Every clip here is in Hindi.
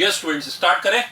यस स्टूडेंट्स, स्टार्ट करें।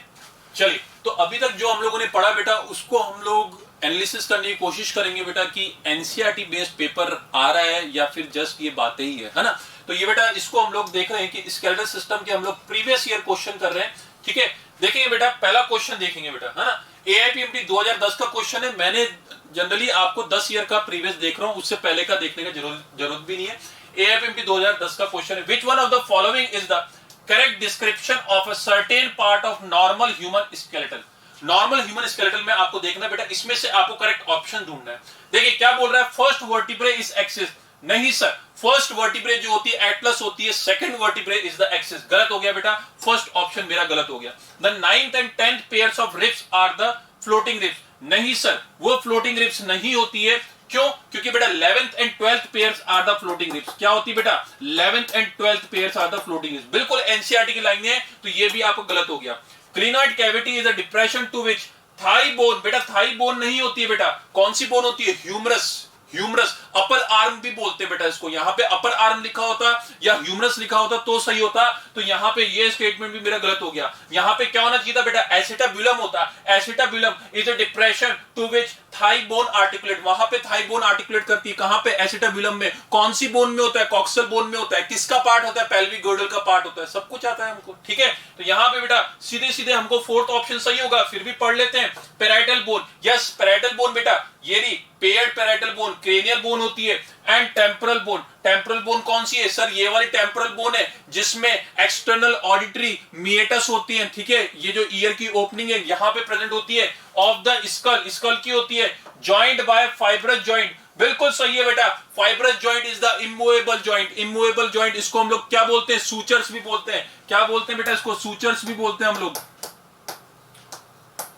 चलिए, तो अभी तक जो हम लोगों ने पढ़ा बेटा, उसको हम लोग एनालिसिस करने की कोशिश करेंगे बेटा कि एनसीईआरटी बेस्ड पेपर आ रहा है या फिर जस्ट ये बातें ही है ना। तो ये बेटा इसको हम लोग देख रहे हैं कि स्केलेटल सिस्टम के हम लोग प्रीवियस ईयर क्वेश्चन कर रहे हैं। ठीक है, देखेंगे बेटा, पहला क्वेश्चन देखेंगे बेटा, है ना। एआईपीएमटी 2010 का क्वेश्चन है। मैंने जनरली आपको 10 ईयर का प्रीवियस देख रहा हूं, उससे पहले का देखने का जरूरत भी नहीं है। एआईपीएमटी 2010 का क्वेश्चन है, which one of the following is the correct description of a certain part of normal human skeletal. Normal human skeletal में आपको देखना बेटा, इसमें से आपको करेक्ट ऑप्शन ढूंढना है। देखिए क्या बोल रहा है, फर्स्ट वर्टिब्रे इज एक्सिस। नहीं सर, फर्स्ट वर्टिब्रे जो होती है एटलस होती है, second vertebrae is the axis. गलत हो गया बेटा, फर्स्ट ऑप्शन मेरा गलत हो गया। The 9th and 10th pairs of ribs are the floating ribs. नहीं सर, वो फ्लोटिंग रिब्स नहीं होती है। क्यों? क्योंकि बेटा 11th and 12th pairs are the floating ribs. क्या होती है बेटा? 11th and 12th pairs are the floating ribs. बिल्कुल एनसीईआरटी की लाइन है, तो ये भी आपको गलत हो गया। Glenoid cavity is a depression to which thigh bone. बेटा थाई बोन नहीं होती है बेटा, कौन सी बोन होती है? ह्यूमरस। ह्यूमरस, अपर आर्म भी बोलते हैं बेटा इसको। यहां पे अपर आर्म लिखा होता या ह्यूमरस लिखा होता तो सही होता। तो यहां पे ये स्टेटमेंट भी मेरा गलत हो गया। यहां पे क्या होना चाहिए था बेटा? एसिटाब्यूलम होता। Acetabulum is a depression to which thigh bone articulate. वहां पे थाई बोन आर्टिकुलेट करती है, कहां पे? एसिटाब्यूलम में। कौन सी बोन में होता है? कॉक्सल बोन में होता है। किसका पार्ट होता है? पेल्विक गर्डल का पार्ट होता है। सब कुछ आता है हमको, ठीक है। तो यहां पे बेटा सीधे सीधे हमको फोर्थ ऑप्शन सही होगा, फिर भी पढ़ लेते हैं। Parietal bone, yes parietal bone बेटा, ये रही paired parietal bone, cranial bone होती है। And temporal bone, temporal bone कौन सी है सर? ये वाली टेम्पोरल बोन है जिसमें एक्सटर्नल ऑडिटरी मिएटस होती है, ठीक है। ये जो ईयर की ओपनिंग है यहां पे प्रेजेंट होती है। ऑफ द स्कल, स्कल की होती है। जॉइंट बाय फाइब्रस जॉइंट, बिल्कुल सही है बेटा। Fibrous joint is the immovable joint. Immovable joint, इसको हम लोग क्या बोलते हैं? सूचर्स भी बोलते हैं। क्या बोलते हैं बेटा इसको? सूचर्स भी बोलते हैं हम लोग,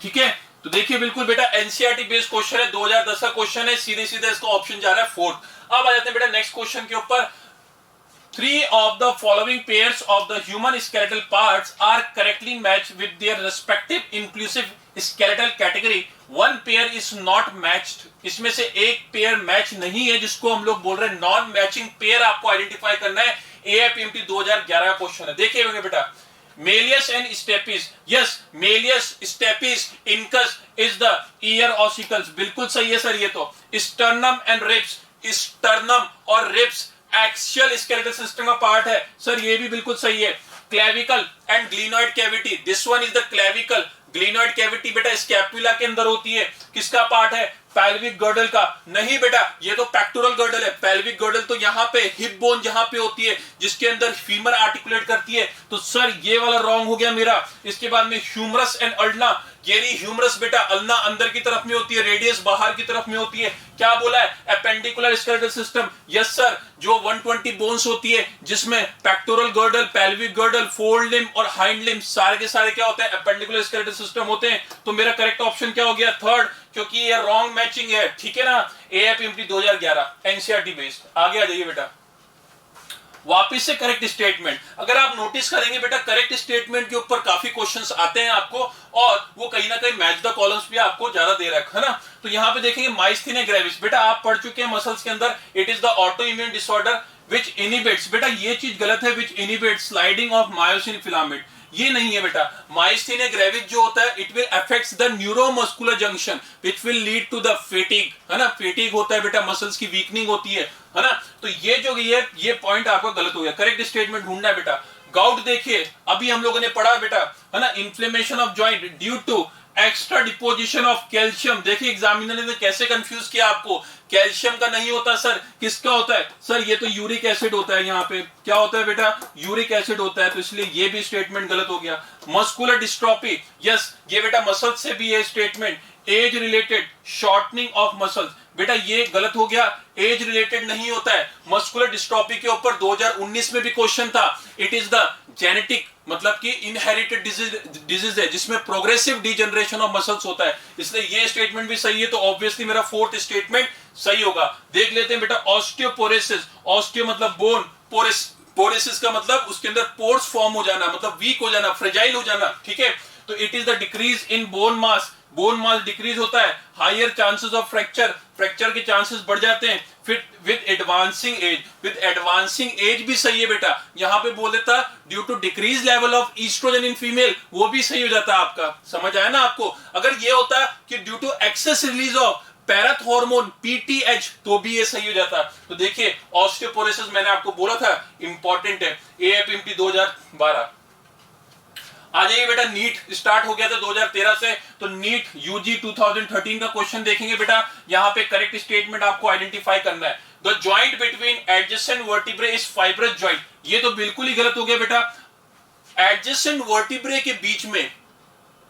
ठीक है। तो देखिए बिल्कुल बेटा एनसीईआरटी बेस्ड क्वेश्चन है, 2010 का क्वेश्चन है। सीधे सीधे इसका ऑप्शन जा रहा है फोर्थ। अब आ जाते हैं बेटा नेक्स्ट क्वेश्चन के ऊपर। 3 of the following pairs of the human skeletal parts are correctly matched with their respective inclusive skeletal category. One pair is not matched. इसमें से एक पेयर मैच नहीं है, जिसको हम लोग बोल रहे हैं नॉन मैचिंग पेयर। आपको आइडेंटिफाई करना है। एआईपीएमटी 2011 का क्वेश्चन है, देखिए बेटा। Malleus and stapes, yes, Malleus, stapes, incus is the ear ossicles। बिल्कुल सही है सर ये तो। Sternum and ribs, sternum और ribs एक्सियल स्केलेटल सिस्टम का पार्ट है सर, ये भी बिल्कुल सही है। Clavicle and glenoid cavity, this one is the clavicle. Glenoid cavity बेटा स्कैपुला के अंदर होती है, किसका पार्ट है? पेल्विक गर्डल का। नहीं बेटा, ये तो पेक्टोरल गर्डल है। पेल्विक गर्डल तो यहाँ पे हिप बोन जहां पे होती है, जिसके अंदर फीमर आर्टिकुलेट करती है। तो सर ये वाला रॉन्ग हो गया मेरा। इसके बाद में ह्यूमरस एंड अल्ना, ये रही ह्यूमरस बेटा। अल्ना अंदर की तरफ में होती है, रेडियस बाहर की तरफ में होती है। क्या बोला है? Appendicular skeletal system, yes sir. जो 120 बोन्स होती है, जिसमें pectoral girdle, pelvic girdle, fold limb और हाइंड लिम्ब सारे के सारे क्या होते हैं? एपेंडिकुलर स्केलेटल सिस्टम होते हैं। तो मेरा करेक्ट ऑप्शन क्या हो गया? थर्ड, क्योंकि ये रॉन्ग मैचिंग है, ठीक है ना। AIPMT 2011 NCERT based. आगे आ जाइए बेटा, वापिस से करेक्ट स्टेटमेंट। अगर आप नोटिस करेंगे बेटा, करेक्ट स्टेटमेंट के ऊपर काफी क्वेश्चंस आते हैं आपको, और वो कहीं ना कहीं मैच द कॉलम्स भी आपको ज्यादा दे रखा है ना। तो यहाँ पे देखेंगे माइस्थीनिया ग्रेविस, बेटा आप पढ़ चुके हैं मसल्स के अंदर। It is the autoimmune disorder which inhibits, बेटा ये चीज गलत है, which inhibits sliding of myosin filament. ये नहीं है बेटा। माइस्थीनिया ग्रेविस जो होता है, it will affects the neuromuscular junction which will lead to the fatigue, है ना। फेटिग होता है बेटा, मसल्स की वीकनिंग होती है ना। तो ये जो ये पॉइंट आपका गलत हो गया। करेक्ट स्टेटमेंट ढूंढना है बेटा। गाउट देखिए, अभी हम लोगों ने पढ़ा बेटा, है ना। Inflammation of joint due to extra deposition of calcium. देखिए एग्जामिनर ने कैसे कंफ्यूज किया आपको। कैल्शियम का नहीं होता सर, किसका होता है सर? ये तो यूरिक एसिड होता है। यहाँ पे क्या होता है बेटा? यूरिक एसिड होता है। तो इसलिए ये भी स्टेटमेंट गलत हो गया। मस्कुलर डिस्ट्रोफी, यस, ये बेटा मसल से भी है statement. Age related shortening of muscles, बेटा ये गलत हो गया। एज रिलेटेड नहीं होता है। मस्कुलर डिस्ट्रोफी के ऊपर 2019 में भी क्वेश्चन था। इट इज द जेनेटिक, मतलब कि इनहेरिटेड डिजीज है, जिसमें प्रोग्रेसिव डिजनरेशन ऑफ मसल्स होता है। इसलिए ये स्टेटमेंट भी सही है। तो ऑब्वियसली मेरा फोर्थ स्टेटमेंट सही होगा। देख लेते हैं बेटा, ऑस्टियोपोरोसिस, ऑस्टियो मतलब बोन, पोरेसिस का मतलब उसके अंदर पोर्स फॉर्म हो जाना, मतलब वीक हो जाना, फ्रेजाइल हो जाना, ठीक है। तो it is the decrease in bone mass, bone mass decrease होता है। Higher chances of fracture, fracture के चांसेस बढ़ जाते हैं। फिर with advancing age, with advancing age भी सही है बेटा, यहां पे बोल देता due to decrease level of oestrogen in female, वो भी सही हो जाता आपका। समझ आया ना आपको? अगर ये होता कि due to excess release of parathormone PTH, तो भी ये सही हो जाता। तो देखिए ऑस्टियोपोरोसिस मैंने आपको बोला था इंपॉर्टेंट है, एएपीएमटी 2012। आ जाइए बेटा, नीट स्टार्ट हो गया था 2013 से, तो नीट यूजी 2013 का क्वेश्चन देखेंगे बेटा। यहां पे करेक्ट स्टेटमेंट आपको आइडेंटिफाई करना है। The joint between adjacent vertebrae is fibrous joint, ये तो बिल्कुल ही गलत हो गया बेटा। एडजेसेंट वर्टिब्रे के बीच में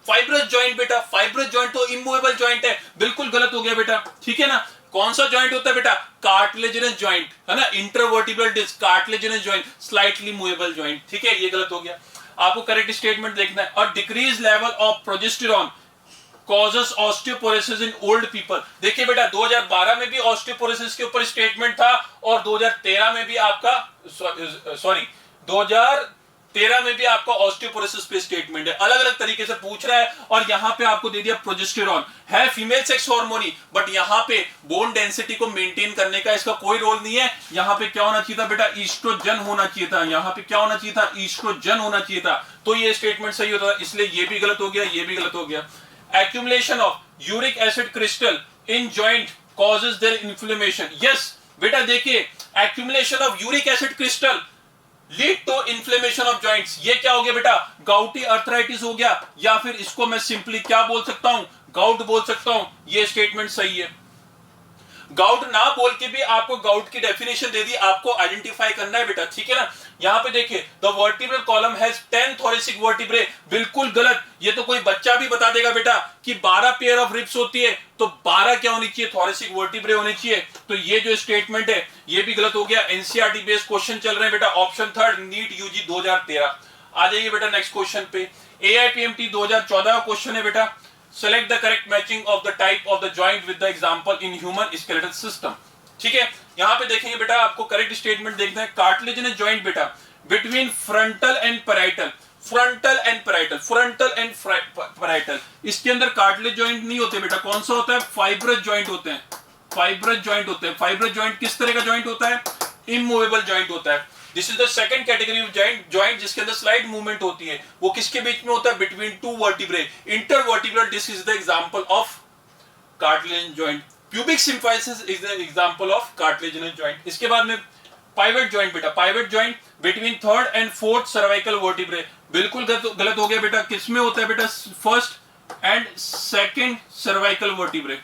फाइब्रस जॉइंट बेटा, फाइब्रस जॉइंट तो इमूवेबल जॉइंट है, बिल्कुल गलत हो गया बेटा। ठीक है ना? कौन सा जॉइंट होता है बेटा? कार्टिलेजिनस जॉइंट, है ना, intervertebral disc, cartilaginous joint, slightly movable joint. ठीक है, ये गलत हो गया। आपको करेक्ट स्टेटमेंट देखना है। और decrease level of progesterone causes osteoporosis in old people. देखिए बेटा 2012 में भी ऑस्टियोपोरोसिस के ऊपर स्टेटमेंट था, और 2013 में भी आपका 2013 में भी आपका ऑस्टियोपोरोसिस पे स्टेटमेंट है। अलग अलग तरीके से पूछ रहा है, और यहां पे आपको दे दिया प्रोजेस्टेरॉन है फीमेल सेक्स हार्मोन, बट यहां पे बोन डेंसिटी को मेंटेन करने का इसका कोई रोल नहीं है। यहां पे क्या होना चाहिए था बेटा? ईस्ट्रोजन होना चाहिए था। यहां पे क्या होना चाहिए था? ईस्ट्रोजन होना चाहिए था। तो ये स्टेटमेंट सही होता था, इसलिए ये भी गलत हो गया, ये भी गलत हो गया। Accumulation of uric acid crystal in joint causes their inflammation. Yes बेटा, देखिए accumulation of uric acid crystal lead to inflammation of joints. ये क्या हो गया बेटा? गाउटी अर्थराइटिस हो गया, या फिर इसको मैं सिंपली क्या बोल सकता हूं? गाउट बोल सकता हूं। ये स्टेटमेंट सही है। गाउट ना बोल के भी आपको गाउट की डेफिनेशन दे दी, आपको आइडेंटिफाई करना है बेटा। ठीक है ना? यहां पे देखिए the vertebral column has 10 thoracic vertebrae, बिल्कुल गलत। ये तो कोई बच्चा भी बता देगा बेटा कि 12 पेयर ऑफ रिब्स होती है, तो 12 क्या होनी चाहिए? थोरेसिक वर्टिब्रे होनी चाहिए। तो ये जो स्टेटमेंट है ये भी गलत हो गया। एनसीईआरटी बेस्ड क्वेश्चन चल रहे हैं बेटा। Option third NEET UG 2013। आ जाइए बेटा नेक्स्ट क्वेश्चन पे। एआईपीएमटी 2014 का क्वेश्चन है बेटा। Select the correct matching of the type of the joint with the example in human skeletal system। ठीक है, यहां पे देखेंगे बेटा, आपको करेक्ट स्टेटमेंट देखना है। कार्टिलेजिनस जॉइंट बेटा between frontal and parietal, frontal and parietal, frontal and parietal, इसके अंदर कार्टिलेज जॉइंट नहीं होते बेटा। कौन सा होता है? फाइब्रस जॉइंट होते हैं, फाइब्रस जॉइंट होते हैं। फाइब्रस जॉइंट किस तरह का जॉइंट होता है? इमूवेबल जॉइंट होता है। This is the second category of joint जिसके अंदर स्लाइड मूवमेंट होती है। वो किसके बीच में होता है? Between two vertebrae. Intervertebral disc is the example of cartilaginous joint. Pubic symphysis is the example of cartilaginous joint. इसके बाद में पाइवट जॉइंट बेटा, pivot joint between third and fourth cervical vertebrae, बिल्कुल गलत हो गया बेटा। किसमें होता है बेटा? First and second cervical vertebrae.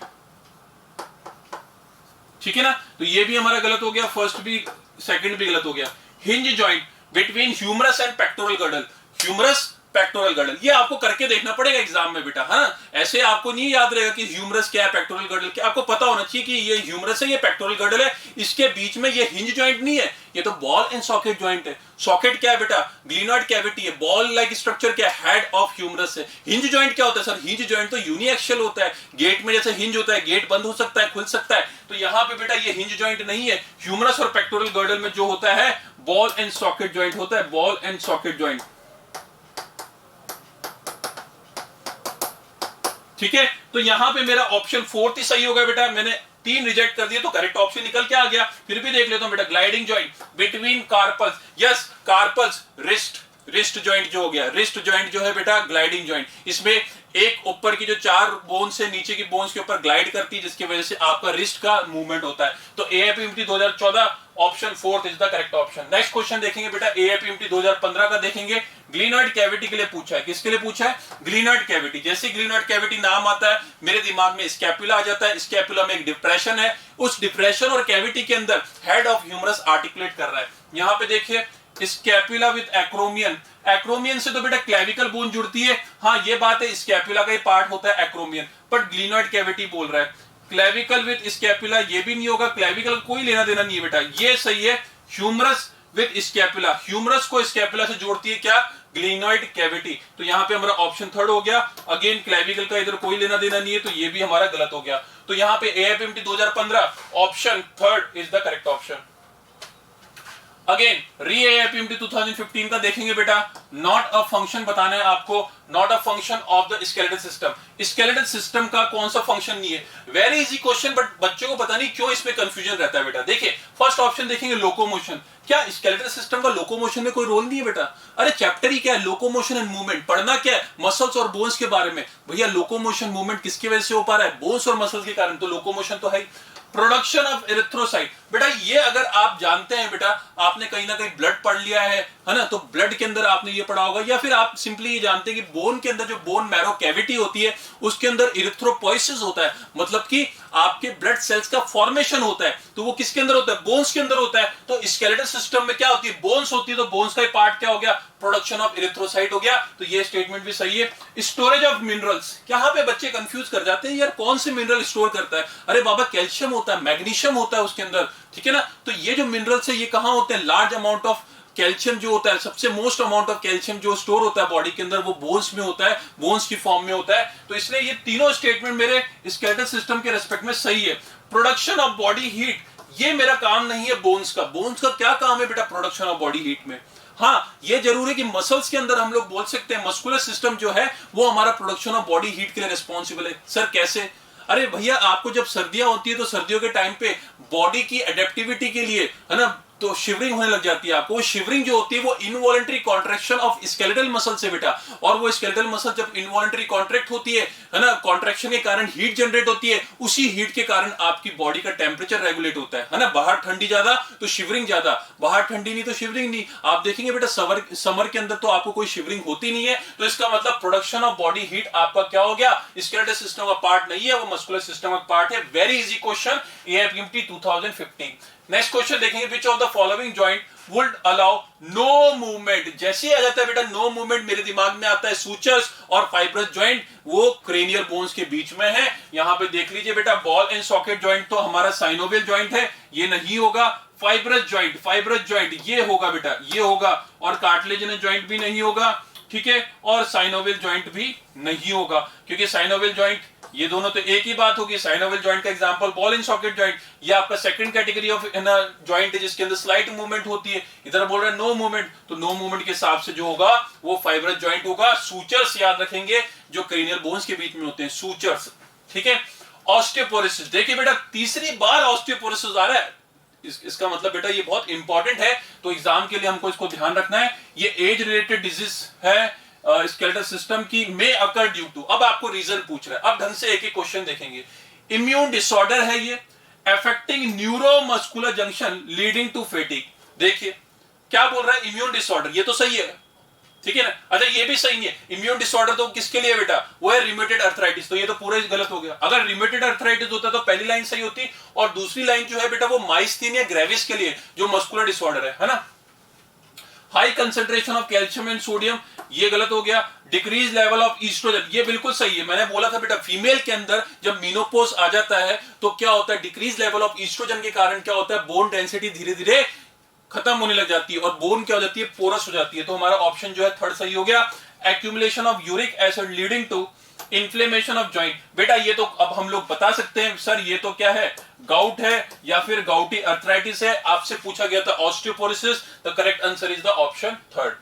ठीक है ना? तो ये भी हमारा गलत हो गया, फर्स्ट भी सेकंड भी गलत हो गया। Hinge joint between humerus and pectoral girdle, humerus pectoral girdle, ये आपको करके देखना पड़ेगा एग्जाम में बेटा। हाँ, ऐसे आपको नहीं याद रहेगा कि ह्यूमरस क्या है, पेक्टोरल गर्डल क्या। आपको पता होना चाहिए कि ये ह्यूमरस है, ये पेक्टोरल गर्डल है, इसके बीच में ये हिंज जॉइंट नहीं है, ये तो बॉल एंड सॉकेट जॉइंट है। सॉकेट क्या है बेटा? ग्लिनॉइड कैविटी है। बॉल लाइक स्ट्रक्चर क्या है? हेड ऑफ ह्यूमरस है। हिंज जॉइंट क्या होता है सर? हिंज जॉइंट तो यूनिएक्सियल होता है। गेट में जैसे हिंज होता है, गेट बंद हो सकता है, खुल सकता है, तो यहां पे बेटा ये हिंज जॉइंट नहीं है। ह्यूमरस और पेक्टोरल गर्डल में जो होता है बॉल एंड सॉकेट जॉइंट होता है, बॉल एंड सॉकेट जॉइंट। ठीक है, तो यहां पे मेरा ऑप्शन फोर्थ ही सही होगा बेटा। मैंने 3 रिजेक्ट कर दिए तो करेक्ट ऑप्शन निकल के आ गया। फिर भी देख लेता हूं बेटा। Gliding joint between carpals, yes carpals, wrist joint जो हो गया, रिस्ट जॉइंट जो है बेटा ग्लाइडिंग जॉइंट। इसमें एक ऊपर की जो 4 बोन्स है, नीचे की बोन्स के ऊपर ग्लाइड करती है, जिसकी वजह से आपका रिस्ट का मूवमेंट होता है। तो AIPMT 2014 option fourth is the correct option. Next question देखेंगे बेटा, एआईपीएमटी 2015 का देखेंगे। ग्लिनॉइड कैविटी के लिए पूछा है। किसके लिए पूछा है? Glenoid cavity. जैसे ग्लिनॉइड कैविटी नाम आता है, मेरे दिमाग में स्कैपुला आ जाता है। स्कैपुला में एक डिप्रेशन है, उस डिप्रेशन और कैविटी के अंदर हेड ऑफ ह्यूमरस आर्टिकुलेट कर रहा है। यहां पे देखिए स्कैपुला विद एक्रोमियन, एक्रोमियन से तो बेटा क्लेविकल बोन जुड़ती है। हाँ ये बात है, स्कैपुला का ही पार्ट होता है एक्रोमियन, बट ग्लिनॉइड कैविटी बोल रहा है। क्लेविकल विद स्कैपुला ये भी नहीं होगा, क्लेविकल कोई लेना देना नहीं है बेटा। ये सही है, ह्यूमरस विद स्कैपुला, ह्यूमरस को स्कैपुला से जोड़ती है क्या? Glenoid cavity. तो यहां पे हमारा ऑप्शन थर्ड हो गया। अगेन क्लेविकल का इधर कोई लेना देना नहीं है, तो ये भी हमारा गलत हो गया। तो यहां पे AIPMT 2015 option third is the correct option. Again री एपीएमटी 2015 का देखेंगे बेटा, नॉट अ फंक्शन बताना है आपको, not a function of the skeletal system. Skeletal system का कौन सा फंक्शन नहीं है, वेरी इजी क्वेश्चन, बट बच्चों को पता नहीं क्यों इसमें कंफ्यूजन रहता है बेटा। देखिए फर्स्ट ऑप्शन देखेंगे लोकोमोशन, क्या स्केलेटल सिस्टम का लोकोमोशन में कोई रोल नहीं है बेटा? अरे चैप्टर ही क्या है, लोकोमोशन एंड मूवमेंट, पढ़ना क्या है, मसल्स और बोन्स के बारे में। भैया लोकोमोशन मूवमेंट किसकी वजह से हो पा रहा है, बोन्स और मसल्स के कारण, तो लोकोमोशन तो है। प्रोडक्शन ऑफ एरिथ्रोसाइट, बेटा ये अगर आप जानते हैं बेटा, आपने कहीं ना कहीं ब्लड पढ़ लिया है ना, तो ब्लड के अंदर आपने ये पढ़ा होगा, या फिर आप सिंपली ये जानते हैं कि बोन के अंदर जो बोन मैरो कैविटी होती है उसके अंदर इरिथ्रोपोइसिस होता है, मतलब कि आपके ब्लड सेल्स का फॉर्मेशन होता है, तो वो किसके अंदर होता है, बोन्स के अंदर होता है। तो स्केलेटल सिस्टम में क्या होती है, बोन्स होती है, तो बोन्स का पार्ट क्या हो गया, प्रोडक्शन ऑफ इरिथ्रोसाइट हो गया, तो ये स्टेटमेंट भी सही है। स्टोरेज ऑफ मिनरल्स, यहाँ पे बच्चे कंफ्यूज कर जाते हैं, यार कौन से मिनरल स्टोर करता है, अरे बाबा कैल्शियम होता है, मैग्नीशियम होता है उसके अंदर, ठीक है ना। तो ये जो मिनरल्स है ये कहां होते हैं, लार्ज अमाउंट ऑफ कैल्शियम जो होता है, सबसे मोस्ट अमाउंट ऑफ कैल्शियम जो स्टोर होता है बॉडी के अंदर, वो बोन्स में होता है, बोन्स की फॉर्म में होता है। तो इसलिए ये तीनों स्टेटमेंट मेरे स्केलेटल सिस्टम के रेस्पेक्ट में सही है। प्रोडक्शन ऑफ बॉडी हीट, ये मेरा काम नहीं है बोन्स का, बोन्स का क्या काम है बेटा, प्रोडक्शन ऑफ बॉडी हीट में। हाँ ये जरूर है कि मसल्स के अंदर हम लोग बोल सकते हैं मस्कुलर सिस्टम जो है वो हमारा प्रोडक्शन ऑफ बॉडी हीट के लिए रिस्पॉन्सिबल है। सर कैसे, अरे भैया आपको जब सर्दियां होती है तो सर्दियों के टाइम पे बॉडी की एडेप्टिविटी के लिए है ना, तो शिवरिंग होने लग जाती है आपको। वो शिवरिंग जो होती है वो involuntary contraction of skeletal muscle से बेटा, और वो स्केलेटल मसल जब इनवॉलंटरी कॉन्ट्रैक्ट होती है ना, कॉन्ट्रैक्शन के कारण हीट जनरेट होती है, उसी हीट के कारण आपकी बॉडी का टेम्परेचर रेगुलेट होता है ना। बाहर ठंडी ज्यादा तो शिवरिंग ज्यादा, बाहर ठंडी नहीं तो शिवरिंग नहीं। आप देखेंगे बेटा समर के अंदर तो आपको कोई शिवरिंग होती नहीं है, तो इसका मतलब प्रोडक्शन ऑफ बॉडी हीट आपका क्या हो गया, स्केलेटल सिस्टम का पार्ट नहीं है, वो मस्कुलर सिस्टम का पार्ट है। Very easy question, AAPMT 2015। Next question देखेंगे, which of the following joint would allow no movement. जैसे ही आ जाता है बेटा नो मूवमेंट, मेरे दिमाग में आता है सूचर्स और फाइब्रस जॉइंट, वो क्रेनियल बोन्स के बीच में है। यहां पे देख लीजिए बेटा, बॉल एंड सॉकेट जॉइंट तो हमारा साइनोवियल जॉइंट है, ये नहीं होगा। फाइब्रस जॉइंट ये होगा बेटा, ये होगा, और कार्टिलेजिनस जॉइंट भी नहीं होगा, ठीक है, और साइनोवियल जॉइंट भी नहीं होगा, क्योंकि साइनोवियल जॉइंट ये दोनों तो एक ही बात होगी। साइनोवियल जॉइंट का example ball and socket joint, ये आपका सेकंड कैटेगरी ऑफ जॉइंट है जिसके अंदर स्लाइट मूवमेंट होती है। इधर बोल रहा है नो मूवमेंट, तो नो मूवमेंट के हिसाब से जो होगा वो फाइब्रस जॉइंट होगा। सूचर्स याद रखेंगे जो क्रेनियल बोन्स के बीच में होते हैं, सूचर्स, ठीक है। ऑस्टियोपोरोसिस, देखिए बेटा तीसरी बार ऑस्टियोपोरोसिस आ रहा है, इसका मतलब बेटा ये बहुत इंपॉर्टेंट है, तो एग्जाम के लिए हमको इसको ध्यान रखना है। ये एज रिलेटेड डिजीज है स्केलेटल सिस्टम की, में अकर ड्यू टू। अब आपको रीजन पूछ रहा है, अब ढंग से एक एक क्वेश्चन देखेंगे। इम्यून डिसऑर्डर है ये, affecting neuromuscular junction leading to fatigue. देखिए क्या बोल रहा है, इम्यून डिसऑर्डर, ये तो सही है, ठीक है ना। अच्छा ये भी सही है, इम्यून डिसऑर्डर तो किसके लिए बेटा, वो है रिमेटेड अर्थराइटिस, तो ये तो पूरा गलत हो गया। अगर रिमेटेड अर्थराइटिस होता तो पहली लाइन सही होती, और दूसरी लाइन जो है बेटा वो माइस्थीनिया ग्रेविस के लिए, जो मस्कुलर डिसऑर्डर है ना। High concentration of calcium and sodium, ये गलत हो गया। डिक्रीज लेवल ऑफ ईस्ट्रोजन, ये बिल्कुल सही है। मैंने बोला था बेटा फीमेल के अंदर जब मीनोपोज आ जाता है तो क्या होता है, डिक्रीज लेवल ऑफ ईस्ट्रोजन के कारण क्या होता है, बोन डेंसिटी धीरे धीरे खत्म होने लग जाती है, और बोन क्या हो जाती है, पोरस हो जाती है। तो हमारा ऑप्शन जो है थर्ड सही हो गया। Accumulation of uric acid leading to inflammation of joint, बेटा ये तो अब हम लोग बता सकते हैं सर ये तो क्या है, गाउट है या फिर गाउटी अर्थराइटिस है। आपसे पूछा गया था osteoporosis, the correct answer is the option third.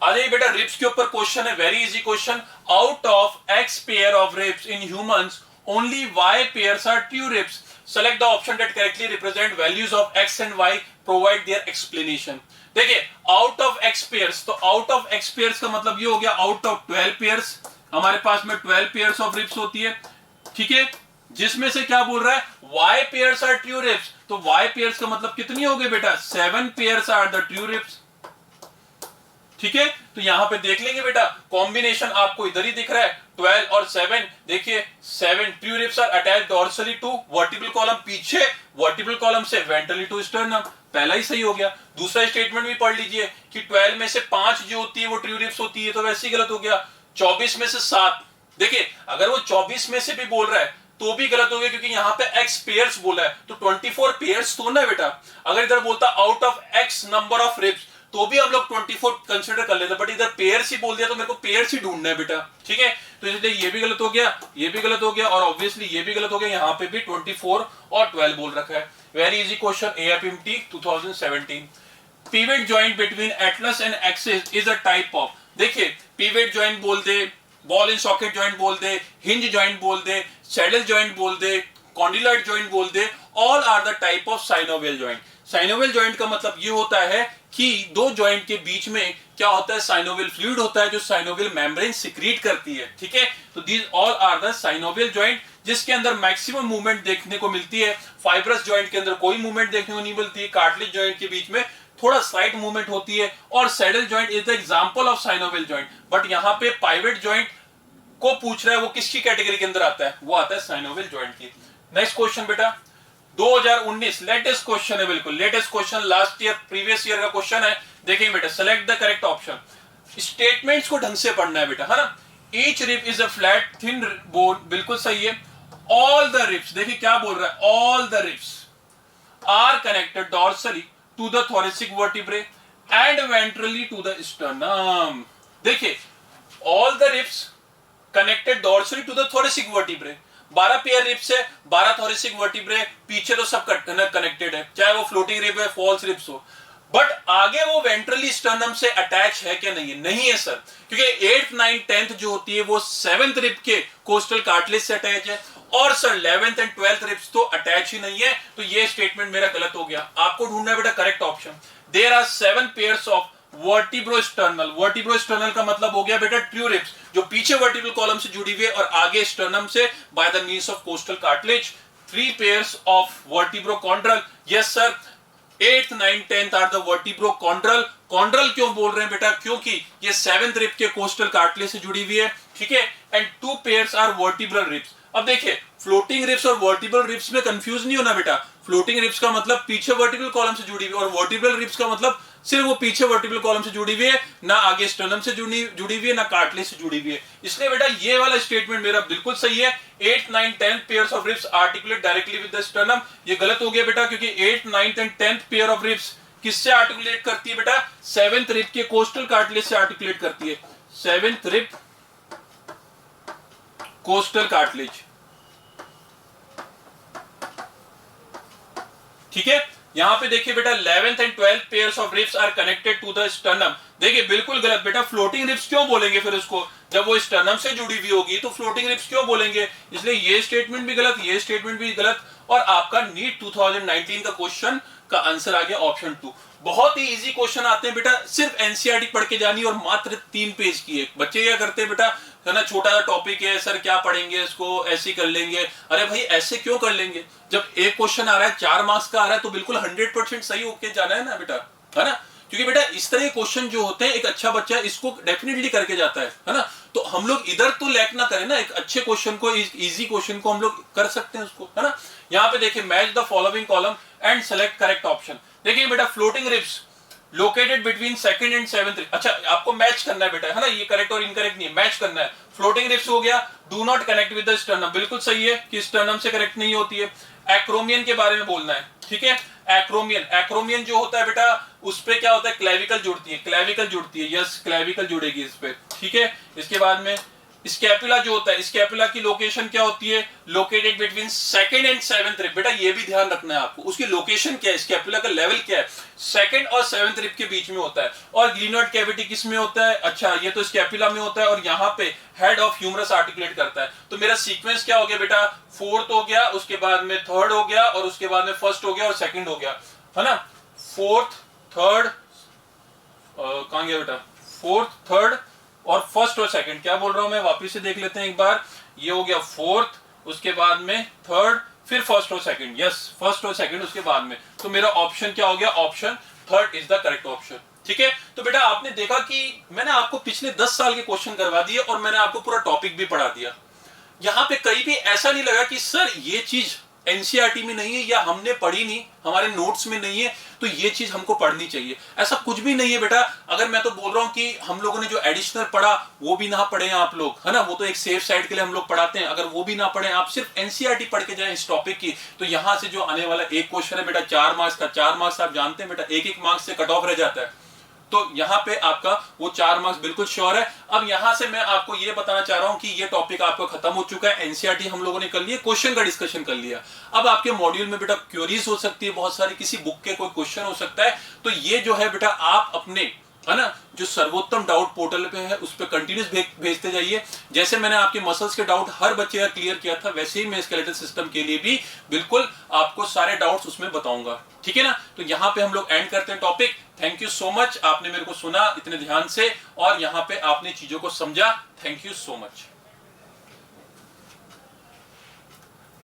अरे बेटा रिब्स के ऊपर क्वेश्चन है, very easy question. Out of X pair of ribs in humans only Y pairs are true ribs. Select the option that correctly represent values of X and Y, provide their explanation. देखिए आउट ऑफ एक्स पेयर्स, तो आउट ऑफ एक्स पेयर्स का मतलब ये हो गया आउट ऑफ 12 पेयर्स, हमारे पास में 12 पेयर्स ऑफ रिब्स होती है, ठीक है, जिसमें से क्या बोल रहा है, Y pairs are true ribs, तो वाई पेयर्स का मतलब कितनी हो गई बेटा, 7 pairs are the true ribs, ठीक है। तो यहां पे देख लेंगे बेटा कॉम्बिनेशन आपको इधर ही दिख रहा है 12 और 7, देखिए 7 true ribs are attached dorsally to vertebral column, पीछे वर्टिब्रल कॉलम से वेंट्रली टू स्टर्नम, पहला ही सही हो गया। दूसरा स्टेटमेंट भी पढ़ लीजिए कि 12 में से 5 जो होती है वो ट्रू रिब्स होती है, तो वैसे ही गलत हो गया। 24 में से 7, देखिए अगर वो 24 में से भी बोल रहा है तो भी गलत हो गया, क्योंकि यहां पे एक्स पेयर्स बोला है, तो 24 पेयर्स तो ना बेटा। अगर इधर बोलता out of x number of ribs तो भी हम लोग 24 कंसिडर कर लेते, बट इधर पेयर्स ही बोल दिया तो मेरे को पेयर्स ही ढूंढना है बेटा, ठीक है। तो इसलिए ये भी गलत हो गया, ये भी गलत हो गया, और ऑब्वियसली ये भी गलत हो गया। यहां पे भी 24 और 12 बोल रखा है। Very easy question, AFMT 2017। Pivot joint between Atlas and axis is a type of, देखिए पिवट जॉइंट बोल दे, बॉल एंड सॉकेट जॉइंट बोल दे, हिंज जॉइंट बोल दे, सैडल जॉइंट बोल दे, कॉन्डिलाइट जॉइंट बोल दे, all are the type of synovial joint. Synovial joint का मतलब ये होता है कि दो जॉइंट के बीच में क्या होता है, साइनोवियल फ्लूइड होता है जो साइनोवियल मेम्ब्रेन सिक्रीट करती है, ठीक है। तो these all are the synovial joint, जिसके अंदर मैक्सिमम मूवमेंट देखने को मिलती है। फाइब्रस जॉइंट के अंदर कोई मूवमेंट देखने को नहीं मिलती है, कार्टिलेज जॉइंट के बीच में थोड़ा स्लाइट मूवमेंट होती है, और saddle joint is the example of synovial joint. But यहाँ पे पाइवट जॉइंट को पूछ रहा है, वो किसकी कैटेगरी के अंदर आता है, वो आता है साइनोवियल जॉइंट की। नेक्स्ट क्वेश्चन बेटा 2019 लेटेस्ट क्वेश्चन है, बिल्कुल latest question, last year previous year का क्वेश्चन है। देखेंगे बेटा, select the correct option. Statements को ढंग से पढ़ना है बेटा, है ना। Each rib is a flat thin bone, बिल्कुल सही है। ऑल द रिब्स, देखिए क्या बोल रहा है, all the ribs are connected dorsally to the thoracic vertebrae and ventrally to the sternum। देखिए all the ribs connected dorsally to the thoracic vertebrae, 12 pair ribs है, 12 thoracic vertebrae, पीछे तो सब कनेक्टेड है, चाहे वो फ्लोटिंग रिब है, फॉल्स रिब्स हो। बट आगे वो वेंट्रली स्टर्नम से अटैच है क्या, नहीं है, नहीं है सर, क्योंकि 8th 9th 10th जो होती है वो 7th रिब के कोस्टल कार्टिलेज से अटैच है, और sir 11th and 12th ribs तो अटैच ही नहीं है। तो ये स्टेटमेंट मेरा गलत हो गया। आपको ढूंढना है बेटा correct option. There are 7 pairs of vertebrosternal, vertebrosternal का मतलब हो गया बेटा ट्रू रिब्स, जो पीछे वर्टिब्रल कॉलम से जुड़ी हुई है और आगे स्टर्नम से by the means of costal cartilage. 3 pairs of vertebrochondral, yes sir 8th 9th 10th are the vertebrochondral. Chondral क्यों बोल रहे हैं बेटा, क्योंकि ये 7th रिब के कोस्टल कार्टिलेज से जुड़ी हुई है, ठीक है। And 2 pairs are vertebral ribs. अब देखिए फ्लोटिंग रिब्स और वर्टिब्रल रिब्स में कंफ्यूज नहीं होना बेटा। फ्लोटिंग रिब्स का मतलब पीछे वर्टिब्रल कॉलम से जुड़ी हुई है, और वर्टिब्रल रिब्स का मतलब सिर्फ वो पीछे वर्टिब्रल कॉलम से जुड़ी हुई है, ना आगे स्टर्नम से जुड़ी हुई है, ना कार्टिलेज से जुड़ी हुई है। इसलिए बेटा ये वाला स्टेटमेंट मेरा बिल्कुल सही है। 8th 9th 10th pairs of ribs articulate directly with the sternum, ये गलत हो गया बेटा, क्योंकि 8th 9th and 10th pair of ribs किससे आर्टिकुलेट करती है बेटा, 7th रिब के कोस्टल कार्टिलेज से आर्टिकुलेट करती है। 7th रिब कोस्टल कार्टिलेज, ठीक है। यहां पे देखिए बेटा 11th and 12th pairs of ribs are connected to the sternum. देखिए बिल्कुल गलत बेटा, फ्लोटिंग रिब्स क्यों बोलेंगे फिर उसको, जब वो स्टर्नम से जुड़ी हुई होगी तो फ्लोटिंग रिब्स क्यों बोलेंगे। इसलिए ये स्टेटमेंट भी गलत, ये स्टेटमेंट भी गलत, और आपका नीट 2019 का क्वेश्चन का आंसर आ गया ऑप्शन 2। बहुत ही इजी क्वेश्चन आते हैं बेटा, सिर्फ एनसीईआरटी पढ़ के जानी, और मात्र 3 पेज की है। बच्चे क्या करते हैं बेटा, है ना, छोटा सा टॉपिक है सर क्या पढ़ेंगे इसको, ऐसे कर लेंगे। अरे भाई ऐसे क्यों कर लेंगे, जब एक क्वेश्चन आ रहा है 4 मार्क्स का आ रहा है तो बिल्कुल 100% सही होके जाना है ना बेटा, है ना। क्योंकि बेटा इस तरह के क्वेश्चन जो होते हैं एक अच्छा बच्चा इसको डेफिनेटली करके जाता है ना। तो हम लोग इधर तो लैक ना करें ना, एक अच्छे क्वेश्चन को, इजी क्वेश्चन को हम लोग कर सकते हैं उसको, है ना। यहाँ पे देखिए match the following column and select correct option. देखिए बेटा floating ribs located between 2nd and 7th rib, अच्छा आपको मैच करना है बेटा, है ना, ये करेक्ट और इनकरेक्ट नहीं है, मैच करना है। फ्लोटिंग रिब्स हो गया, do not connect with the sternum, बिल्कुल सही है कि स्टर्नम से कनेक्ट नहीं होती है। एक्रोमियन के बारे में बोलना है, ठीक है। एक्रोमियन जो होता है बेटा उस पे क्या होता है, क्लेविकल जुड़ती है, क्लेविकल जुड़ती है, यस क्लेविकल जुड़ेगी इस पे, ठीक है। इसके बाद में स्कैपुला जो होता है, स्कैपुला की लोकेशन क्या होती है, located between 2nd and 7th rib. बेटा ये भी ध्यान रखना है आपको, उसकी लोकेशन क्या है, स्कैपुला का लेवल क्या है, 2nd और 7th रिब के बीच में होता है। और ग्लिनोइड कैविटी किस में होता है, अच्छा ये तो स्कैपुला में होता है, और यहाँ पे हेड ऑफ ह्यूमरस आर्टिकुलेट करता है। तो मेरा सीक्वेंस क्या हो गया बेटा, 4th हो गया, उसके बाद में 3rd हो गया, और उसके बाद में 1st हो गया, और 2nd हो गया, है ना। 4th 3rd कहां गया बेटा, 4th 3rd और 1st और 2nd, क्या बोल रहा हूं मैं, वापिस से देख लेते हैं एक बार। ये हो गया 4th, उसके बाद में 3rd, फिर 1st और 2nd, यस 1st और 2nd उसके बाद में। तो मेरा ऑप्शन क्या हो गया, option 3rd is the correct option, ठीक है। तो बेटा आपने देखा कि मैंने आपको पिछले 10 साल के क्वेश्चन करवा दिए, और मैंने आपको पूरा टॉपिक भी पढ़ा दिया। यहाँ पे कहीं भी ऐसा नहीं लगा कि सर ये चीज एनसीईआरटी में नहीं है, या हमने पढ़ी नहीं, हमारे नोट्स में नहीं है, तो ये चीज हमको पढ़नी चाहिए, ऐसा कुछ भी नहीं है बेटा। अगर मैं तो बोल रहा हूँ कि हम लोगों ने जो एडिशनल पढ़ा वो भी ना पढ़े आप लोग, है ना, वो तो एक सेफ साइड के लिए हम लोग पढ़ाते हैं, अगर वो भी ना पढ़े, आप सिर्फ एनसीईआरटी पढ़ के जाए इस टॉपिक की, तो यहाँ से जो आने वाला एक क्वेश्चन है बेटा 4 मार्क्स का, 4 मार्क्स आप जानते हैं बेटा 1-1 मार्क्स से कट ऑफ रह जाता है। तो यहाँ पे आपका वो 4 मार्क्स बिल्कुल श्योर है। अब यहां से मैं आपको ये बताना चाह रहा हूं कि ये टॉपिक आपका खत्म हो चुका है, एनसीईआरटी हम लोगों ने कर लिया, क्वेश्चन का डिस्कशन कर लिया। अब आपके मॉड्यूल में बेटा क्वेरीज हो सकती है बहुत सारी, किसी बुक के कोई क्वेश्चन हो सकता है, तो ये जो है बेटा आप अपने, है ना, जो सर्वोत्तम डाउट पोर्टल पे है उस पे कंटिन्यूस भेजते जाइए। जैसे मैंने आपके मसल्स के डाउट हर बच्चे का क्लियर किया था, वैसे ही मैं स्केलेटल सिस्टम के लिए भी बिल्कुल आपको सारे डाउट्स उसमें बताऊंगा, ठीक है ना। तो यहाँ पे हम लोग एंड करते हैं topic. Thank you so much, आपने मेरे को सुना इतने ध्यान से और यहाँ पे आपने चीजों को समझा। Thank you so much.